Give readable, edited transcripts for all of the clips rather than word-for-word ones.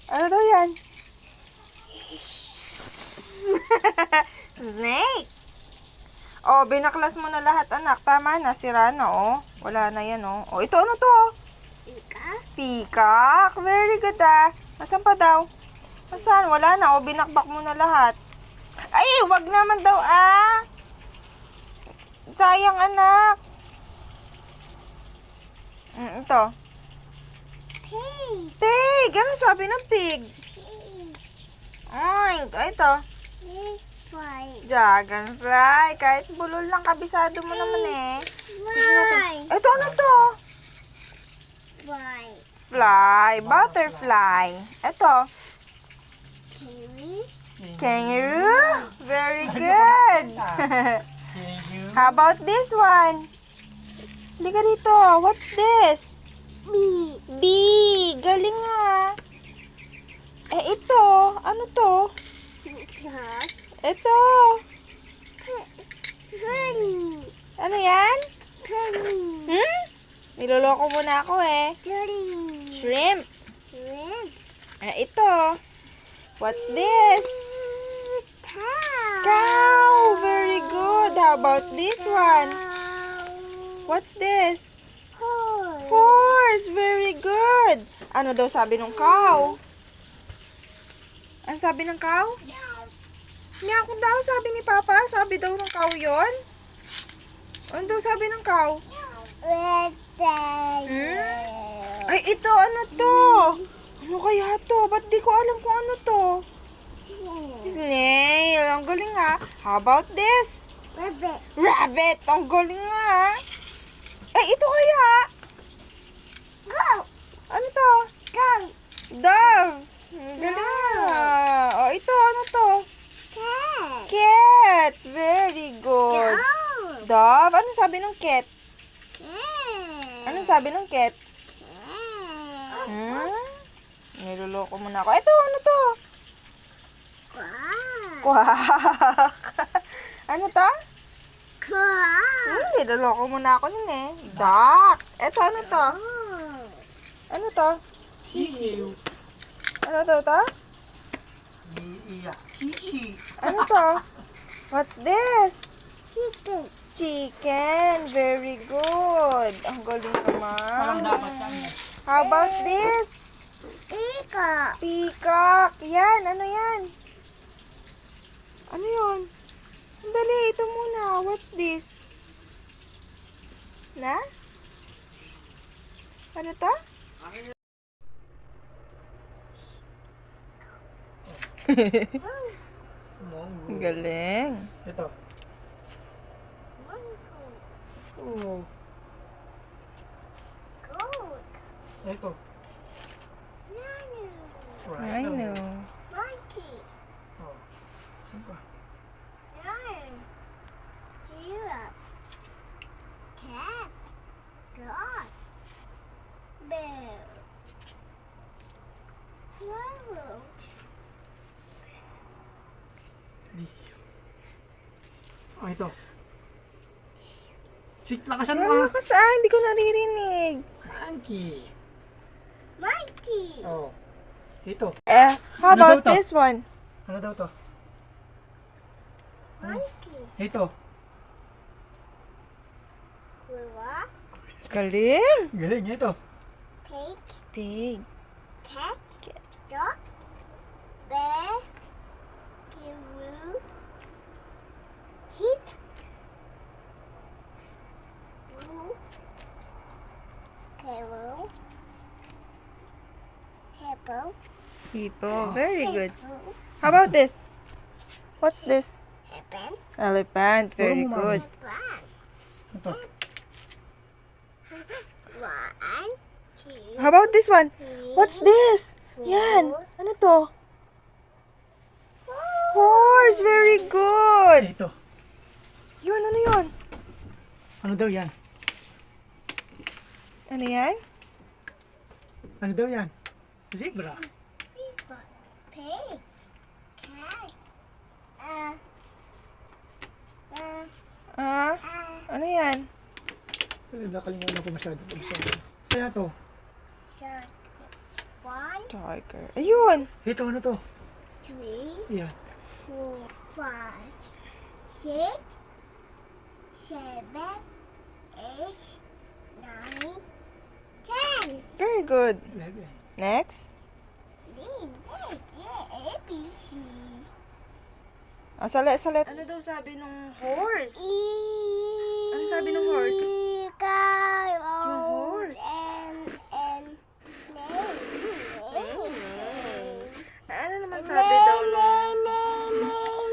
Ano daw yan? Snake! Oh, binaklas mo na lahat, anak. Tama na, sira na, oh. Wala na yan, oh. Oh, ito, ano to? Peacock? Peacock. Very good, ah. Asan pa daw? Asan? Wala na, oh. Binakbak mo na lahat. Ay, wag naman daw, ah. Sayang, anak. Ito. Pig. Pig! Ano sabi ng pig? Pig. Ay, ito. Pig. Fly. Dragonfly. Kahit bulol lang, kabisado mo naman eh. Fly. Ito, ano to? Fly. Fly. Butterfly. Ito. Kiwi. Kangaroo. Very good. How about this one? Halika dito. What's this? Bee. Bee. Galing nga. Eh, ito. Ano to? Peacock. Ito. Bunny. Ano yan? Bunny. Niloloko mo na ako eh. Bunny. Shrimp. Shrimp. Eh, ito. What's this? Cow. Cow. Very good. How about this one? What's this? Horse. Horse. Very good. Ano daw sabi ng cow? Ano sabi ng cow? Meow daw sabi ni Papa. Sabi daw ng cow yon. Ano daw sabi ng cow? Red Hmm? Ay, ito. Ano to? Ano kaya to? Ba't di ko alam kung ano to? Snail. Ang galing nga. How about this? Rabbit. Rabbit. Ang galing nga. Ay, ito kaya. Go. Ano to? Go. Dove. Ang galing nga. O, ito. Ano to? Cat. Cat. Very good. Go. Dove. Ano sabi ng cat? Cat. Ano sabi ng cat? Cat. Niloloko mo na ako. Ito, ano to? Quack. Quack. Ano to? Quack. Niloloko mo na ako nun eh. Duck. Ito, ano to? Oh. Ano to? Sisiw. Ano to? Iiyak. Sisi. Ano to? What's this? Chicken. Chicken. Very good. Ang galing Parang naman. dapat kami. How about this? Peacock. Peacock. Yan. Ano yan? Ano yun? Dali. Ito muna. What's this? Na? Ano to? Mongo. Galing. Ito. Oh. Goat. Ito. I know. Monkey. Oh. Saan pa? Lion. Giraffe. Cat. Dog. Bear. Parrot. Oh, ito. Lakasan mo Wala ah. ka saan? Hindi ko naririnig. Monkey. Monkey. Oh. Ito. How Ano daw about to? this one? Ano daw to? Monkey. Ito. Giraffe. Galing. Galing. Ito. Pig. Pig. Cat. Dog. Bear. Kangaroo. Sheep. Wolf. Carol. Hippo. Hippo. Very good. How about this? What's this? Elephant. Elephant. Very Puro mo, good. One. Ito. One. Two. How about this one? Three. What's this? Yan. Ano to? Horse. Very good. Ito. Yun, ano yun? Ano daw yan? Ano yan? Ano daw yan? Zebra. Pig. Cat. Ano yan? Nakalimutan ko masyado. Kaya to. Shark. One. Tiger. Ayun. Ito, ano to? 3, Yan. 4, 5, 6, 7, 8, 9, 10. Very good. 11. Next. ABC. Salit. Ano daw sabi nung horse? Ano sabi ng horse? Yung horse. Ano naman sabi daw nung...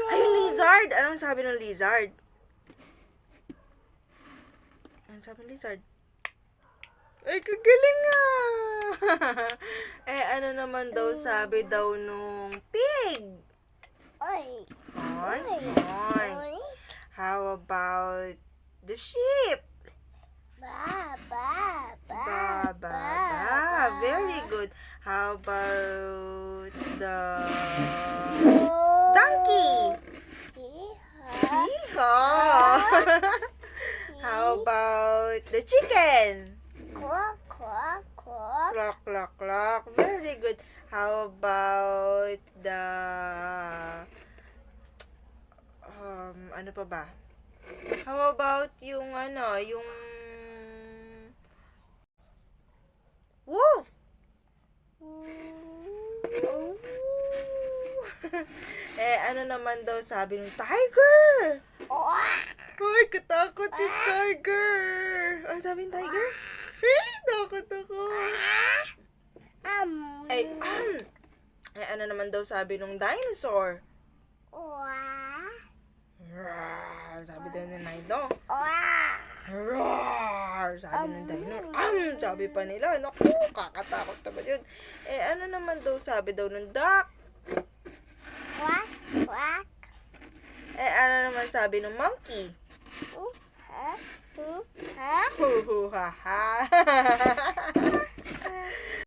Ay, lizard! Anong sabi ng lizard? Ano sabi ng lizard? Ay, kagaling nga! Ano naman daw sabi daw nung pig? Oy. Oy. How about the sheep? Ba. Very good. How about the donkey? Yeehaw. How about the chicken? Clock. Very good. How about the ano pa ba? How about yung yung wolf? Ano naman daw sabi ng tiger? Ay, katakot yung tiger. Ano sabi ng tiger? Ay, takot ako. Ano naman daw sabi ng dinosaur? Roar, sabi daw ng Nido. Roar, sabi ng dino. Sabi pa nila. Naku, kakatakot naman yun. Ano naman daw sabi daw ng duck? Ano naman sabi ng monkey? Hu ha ha.